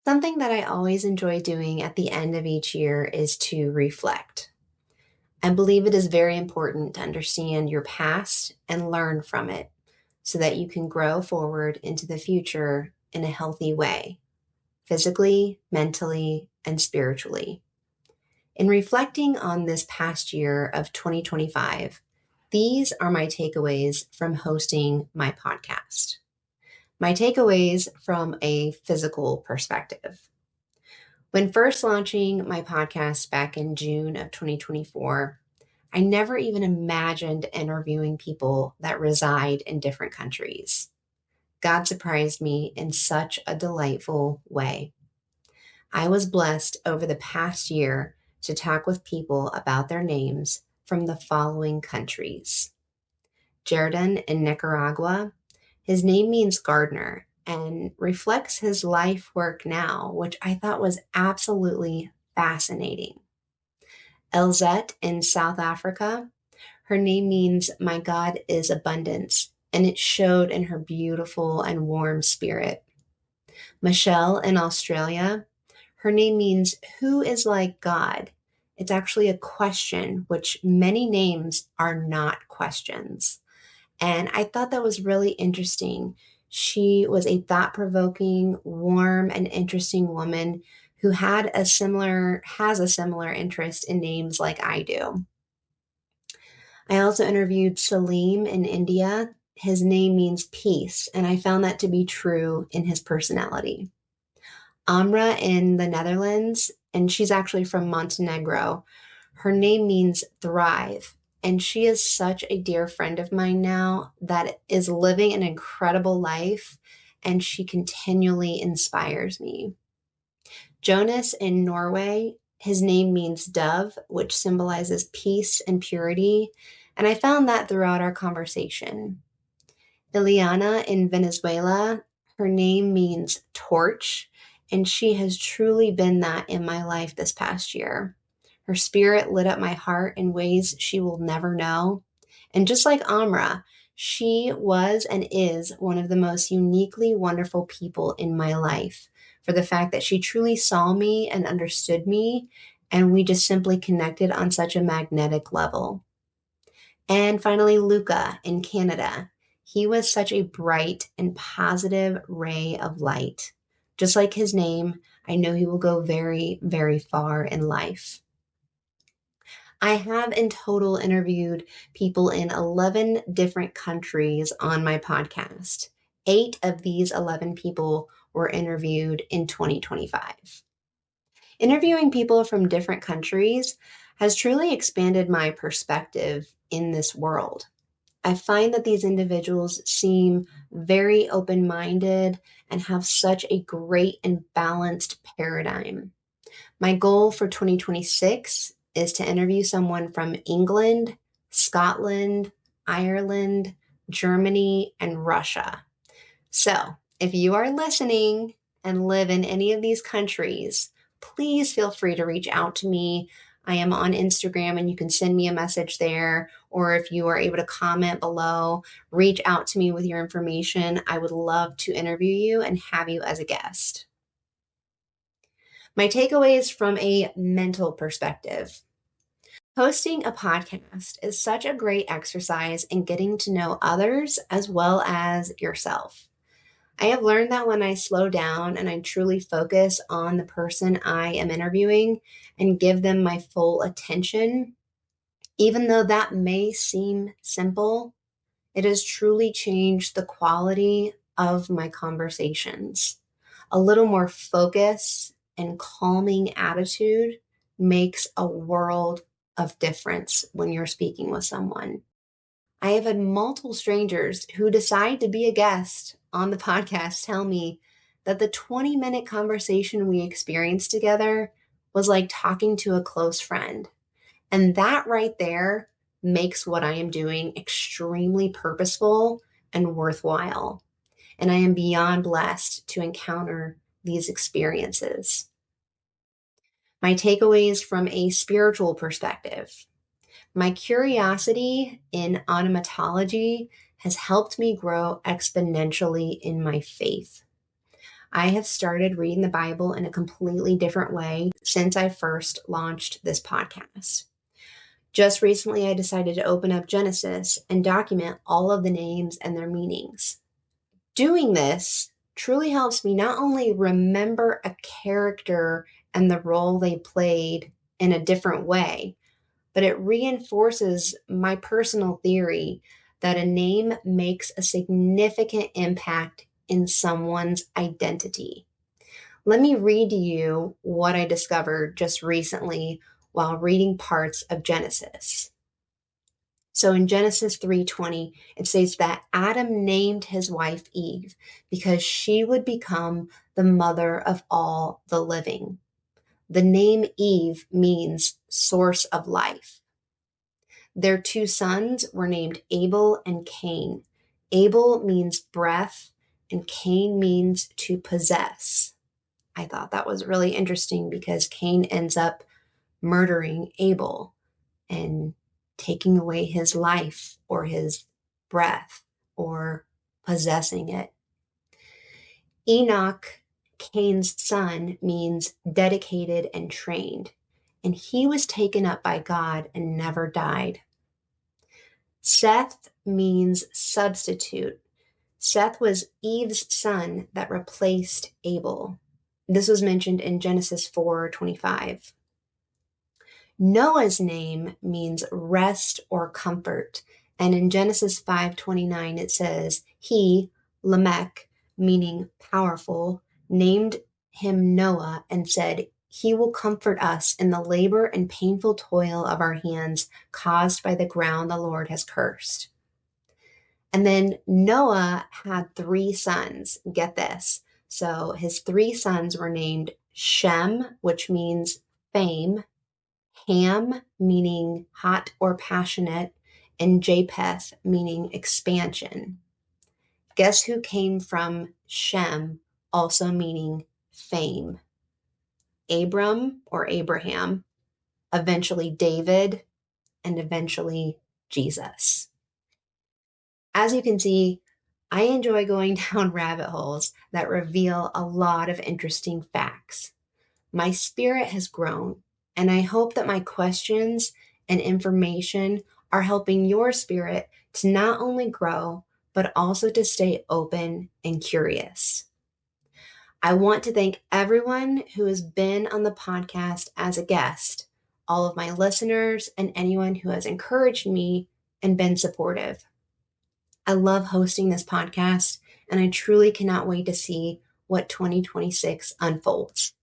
Something that I always enjoy doing at the end of each year is to reflect. I believe it is very important to understand your past and learn from it so that you can grow forward into the future in a healthy way, physically, mentally, and spiritually. In reflecting on this past year of 2025, these are my takeaways from hosting my podcast. My takeaways from a physical perspective. When first launching my podcast back in June of 2024, I never even imagined interviewing people that reside in different countries. God surprised me in such a delightful way. I was blessed over the past year to talk with people about their names from the following countries: Jordan in Nicaragua. His name means gardener and reflects his life work now, which I thought was absolutely fascinating. Elzette in South Africa. Her name means my God is abundance, and it showed in her beautiful and warm spirit. Michelle in Australia. Her name means who is like God. It's actually a question, which many names are not questions. And I thought that was really interesting. She was a thought provoking, warm, and interesting woman who has a similar interest in names like I do. I also interviewed Salim in India. His name means peace, and I found that to be true in his personality. Amra in the Netherlands, and she's actually from Montenegro. Her name means thrive, and she is such a dear friend of mine now that is living an incredible life, and she continually inspires me. Jonas in Norway, his name means dove, which symbolizes peace and purity, and I found that throughout our conversation. Ileana in Venezuela, her name means torch, and she has truly been that in my life this past year. Her spirit lit up my heart in ways she will never know. And just like Amra, she was and is one of the most uniquely wonderful people in my life for the fact that she truly saw me and understood me, and we just simply connected on such a magnetic level. And finally, Luca in Canada. He was such a bright and positive ray of light. Just like his name, I know he will go very, very far in life. I have in total interviewed people in 11 different countries on my podcast. 8 of these 11 people were interviewed in 2025. Interviewing people from different countries has truly expanded my perspective in this world. I find that these individuals seem very open minded and have such a great and balanced paradigm. My goal for 2026 is to interview someone from England, Scotland, Ireland, Germany, and Russia. So, if you are listening and live in any of these countries, please feel free to reach out to me. I am on Instagram and you can send me a message there. Or if you are able to comment below, reach out to me with your information. I would love to interview you and have you as a guest. My takeaways from a mental perspective. Hosting a podcast is such a great exercise in getting to know others as well as yourself. I have learned that when I slow down and I truly focus on the person I am interviewing and give them my full attention, even though that may seem simple, it has truly changed the quality of my conversations. A little more focus and calming attitude makes a world of difference when you're speaking with someone. I have had multiple strangers who decide to be a guest on the podcast tell me that the 20-minute conversation we experienced together was like talking to a close friend. And that right there makes what I am doing extremely purposeful and worthwhile. And I am beyond blessed to encounter these experiences. My takeaways from a spiritual perspective. My curiosity in onomatology has helped me grow exponentially in my faith. I have started reading the Bible in a completely different way since I first launched this podcast. Just recently, I decided to open up Genesis and document all of the names and their meanings. Doing this truly helps me not only remember a character and the role they played in a different way, but it reinforces my personal theory that a name makes a significant impact in someone's identity. Let me read to you what I discovered just recently while reading parts of Genesis. So in Genesis 3:20, it says that Adam named his wife Eve because she would become the mother of all the living. The name Eve means source of life. Their two sons were named Abel and Cain. Abel means breath, and Cain means to possess. I thought that was really interesting because Cain ends up murdering Abel and taking away his life or his breath or possessing it. Enoch, Cain's son, means dedicated and trained, and he was taken up by God and never died. Seth means substitute. Seth was Eve's son that replaced Abel. This was mentioned in Genesis 4:25. Noah's name means rest or comfort, and in Genesis 5:29 it says, he, Lamech, meaning powerful, named him Noah and said, he will comfort us in the labor and painful toil of our hands caused by the ground the Lord has cursed. And then Noah had 3 sons. Get this. So his 3 sons were named Shem, which means fame, Ham, meaning hot or passionate, and Japheth, meaning expansion. Guess who came from Shem, also meaning fame? Abram or Abraham, eventually David, and eventually Jesus. As you can see, I enjoy going down rabbit holes that reveal a lot of interesting facts. My spirit has grown, and I hope that my questions and information are helping your spirit to not only grow, but also to stay open and curious. I want to thank everyone who has been on the podcast as a guest, all of my listeners, and anyone who has encouraged me and been supportive. I love hosting this podcast, and I truly cannot wait to see what 2026 unfolds.